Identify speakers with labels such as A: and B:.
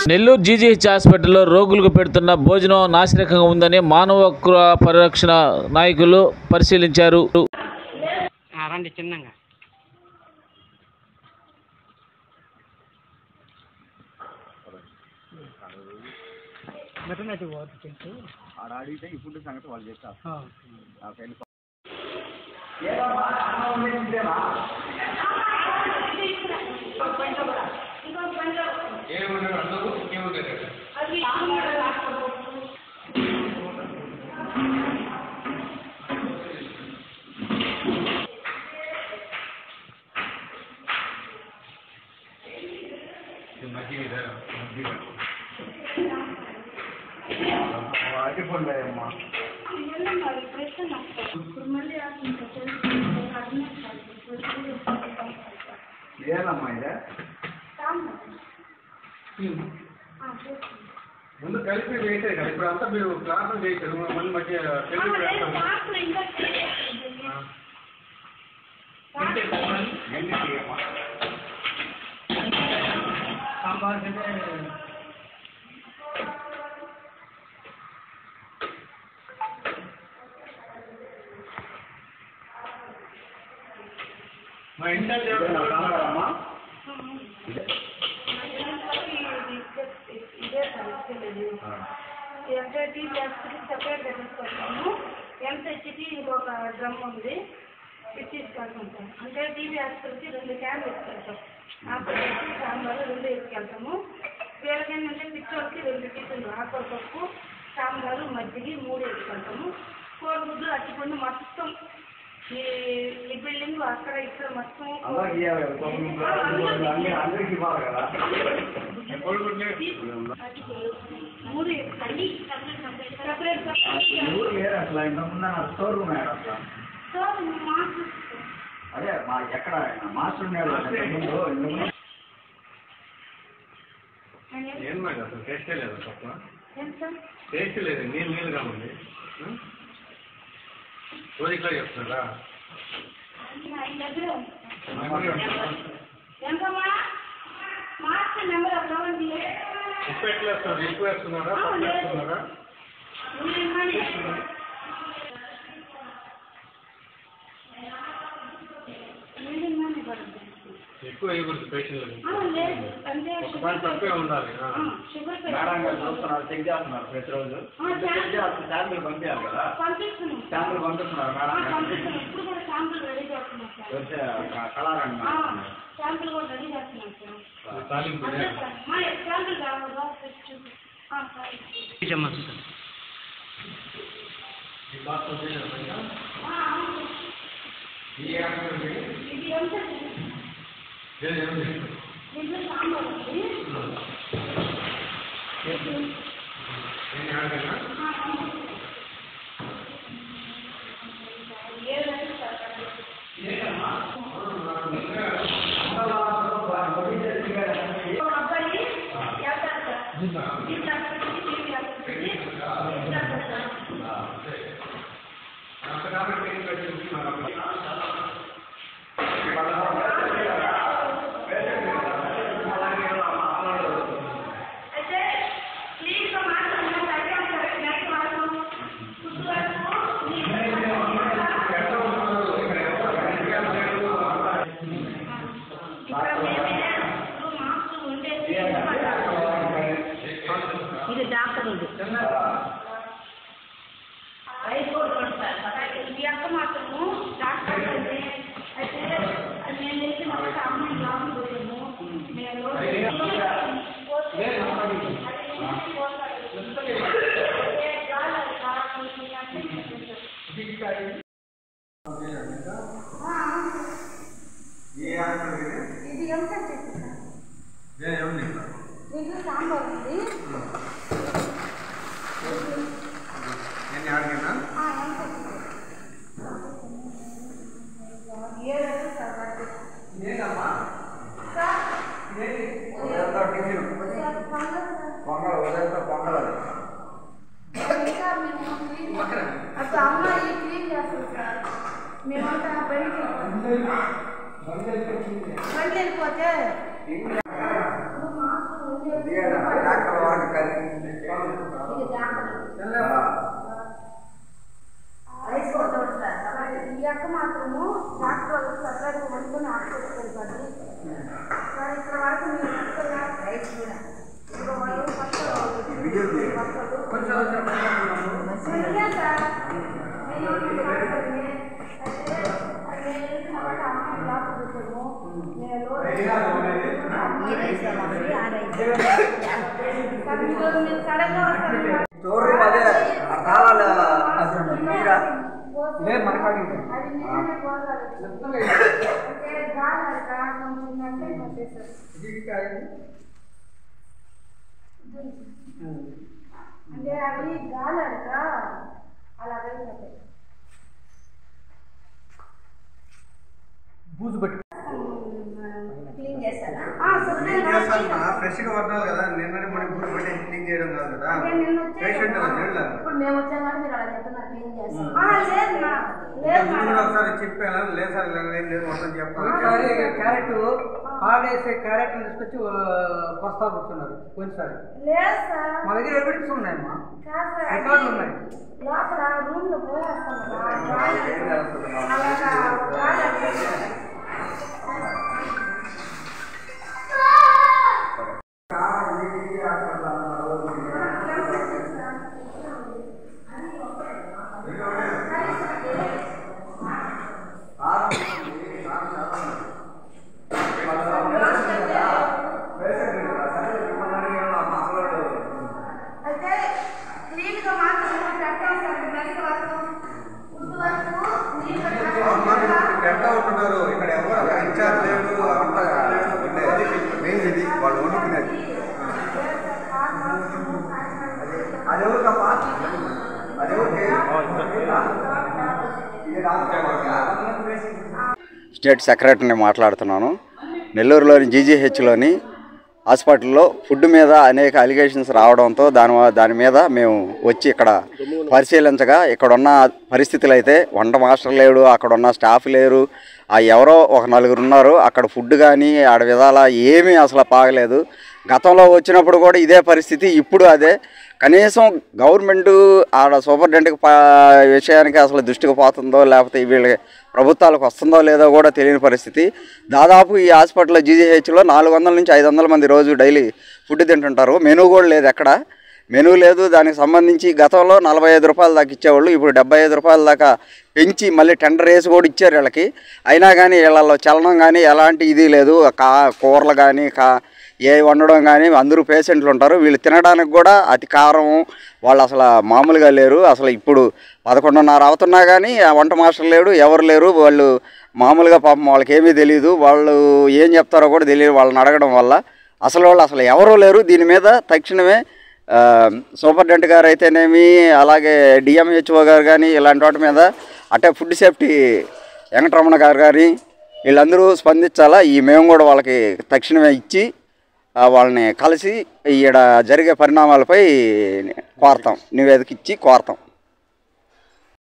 A: Nellore GGH హాస్పిటల్లో రోగులకు పెడుతున్న భోజనం నాసిరకంగా ఉందని మానవ హక్కుల పరిరక్షణ నాయకులు పరిశీలించారు.
B: ముందు కలిపి వేసే కదా ఇప్పుడు అంతా మీరు క్లాసులు చేశారు మళ్ళీ మధ్య మా ఇన్ఛార్జ్
C: ఎఫ్ఐటీ సెపరేట్ తీసుకొస్తాము. ఎంసెచ్కి ఇంకొక డ్రమ్ ఉంది, ఇది తీసుకెళ్తాం. అంటే టీవీ హాస్పిటల్కి 2 క్యాన్లు తీసుకెళ్తాం. ఆకుకూరకి సాంబారు 2 తీసుకెళ్తాము. వీళ్ళకి ఏంటంటే పిచ్చోళ్ళకి 2 టిఫిన్లు, ఆకుకూరపప్పు సాంబారు మజ్జిగ 3 తీసుకెళ్తాము. కోడిగుడ్లు అట్టిపండు మొత్తం ఈ బిల్డింగ్ అక్కడ ఇక్కడ మొత్తం 3
D: అదే మా ఎక్కడ మాస్టర్ ఉన్నాడు
B: ఏం మేడం అసలు టేస్టే లేదు, తప్ప టేస్ట్ లేదు, నీళ్ళుగా ఉంది. రోజు ఇట్లా చెప్తున్నారా? ఉప్పు ఎట్లా వేస్తున్నారు? ఎక్కువ వేస్తున్నారా, తక్కువ వేస్తున్నారా? ఎక్కువ వేయకూడదు పేషెంట్లకి, ఒకసారి తక్కువే ఉండాలి.
D: మేడం గారు చూస్తున్నారు, చెక్ చేస్తున్నారు ప్రతిరోజు. శాంపుల్ పంపించాలి కదా, శాంపుల్ పంపిస్తున్నారు మేడం కళారండి
C: ఇది డాక్టర్ ఈ అక్క మాత్రము డాక్టర్ అయితే నేను వేసి మొత్తం అమ్మాయి లాభం పోయాము. నేను ఇది ఎంత దీంట్లో సాంబార్ ఉంది. అప్పుడు అమ్మాయి క్లీన్ చేస్తుంది సార్. మేమంతా బండి వెళ్ళిపోతే అంటే అవి గాలి అడక అలాగే
E: బూజు పెట్టి
C: క్లీన్ చేస్తారా?
B: ఫ్రెష్గా పట్టాలి కదా, నిన్ననే మనకి బూజు పెట్టి క్లీన్ చేయడం కాదు కదా. పేషెంట్
C: ఇప్పుడు మేము వచ్చాం కాబట్టి మీరు అలా చెప్తున్నారు క్లీన్ చేస్తాం.
B: ఒకసారి చెప్పాను, లేదు సార్ లేదు మొత్తం చెప్పాలి.
E: క్యారెట్ ఆడేసే క్యారెట్ తీసుకొచ్చి కొస్తా కూర్చున్నారు కొంచెంసారి.
C: లేదు సార్,
E: మా దగ్గర ఎవిడెన్స్ ఉన్నాయమ్మా,
C: కాదు
E: రికార్డులు ఉన్నాయి.
C: లోపల రూమ్ లో పోయేస్తాం అలాగా
B: ఇక్కడ ఎవరు ఇన్ఛార్జ్ లేదు, మెయిన్ ఇది వాళ్ళు వండుకునేది.
F: స్టేట్ సెక్రటరీని మాట్లాడుతున్నాను. నెల్లూరులోని జీజీహెచ్లోని హాస్పిటల్లో ఫుడ్ మీద అనేక అలిగేషన్స్ రావడంతో దాని మీద మేము వచ్చి ఇక్కడ పరిశీలించగా ఇక్కడున్న పరిస్థితులు అయితే వంట మాస్టర్ లేడు, అక్కడ ఉన్న స్టాఫ్ లేరు, ఎవరో ఒక నలుగురు ఉన్నారు. అక్కడ ఫుడ్ కానీ ఆడ విధాల ఏమీ అసలు బాగలేదు. గతంలో వచ్చినప్పుడు కూడా ఇదే పరిస్థితి, ఇప్పుడు అదే. కనీసం గవర్నమెంట్ ఆడ సూపరింటెండెంట్కి విషయానికి అసలు దృష్టికి పోతుందో లేకపోతే వీళ్ళకి ప్రభుత్వాలకు వస్తుందో లేదో కూడా తెలియని పరిస్థితి. దాదాపు ఈ హాస్పిటల్లో జీజీహెచ్లో 400 నుంచి 500 మంది రోజు డైలీ ఫుడ్ తింటుంటారు. మెనూ కూడా లేదు, ఎక్కడ మెనూ లేదు. దానికి సంబంధించి గతంలో 45 రూపాయల దాకా ఇచ్చేవాళ్ళు, ఇప్పుడు 75 రూపాయల దాకా పెంచి మళ్ళీ టెండర్ వేసి కూడా ఇచ్చారు వీళ్ళకి. అయినా కానీ వీళ్ళలో చలనం కానీ ఎలాంటి ఇది లేదు. కూరలు కానీ ఏ వండడం కానీ అందరూ పేషెంట్లు ఉంటారు. వీళ్ళు తినడానికి కూడా అతి కారం, వాళ్ళు అసలు మామూలుగా లేరు. అసలు ఇప్పుడు 11:30 అవుతున్నా కానీ ఆ వంట మాస్టర్ లేడు, ఎవరు లేరు. వాళ్ళు మామూలుగా పాపం వాళ్ళకి ఏమీ తెలియదు, వాళ్ళు ఏం చెప్తారో కూడా తెలియదు వాళ్ళని అడగడం వల్ల. అసలు ఎవరూ లేరు. దీని మీద తక్షణమే సూపరింటెండెంట్ గారు అయితేనేమి, అలాగే డిఎంహెచ్ఓ గారు కానీ ఇలాంటి వాటి మీద, అట్టే ఫుడ్ సేఫ్టీ వెంకటరమణ గారు కానీ వీళ్ళందరూ స్పందించాలా. మేము కూడా వాళ్ళకి తక్షణమే ఇచ్చి వాళ్ళని కలిసి ఈడ జరిగే పరిణామాలపై కోరతాం, నివేదిక ఇచ్చి కోరతాం.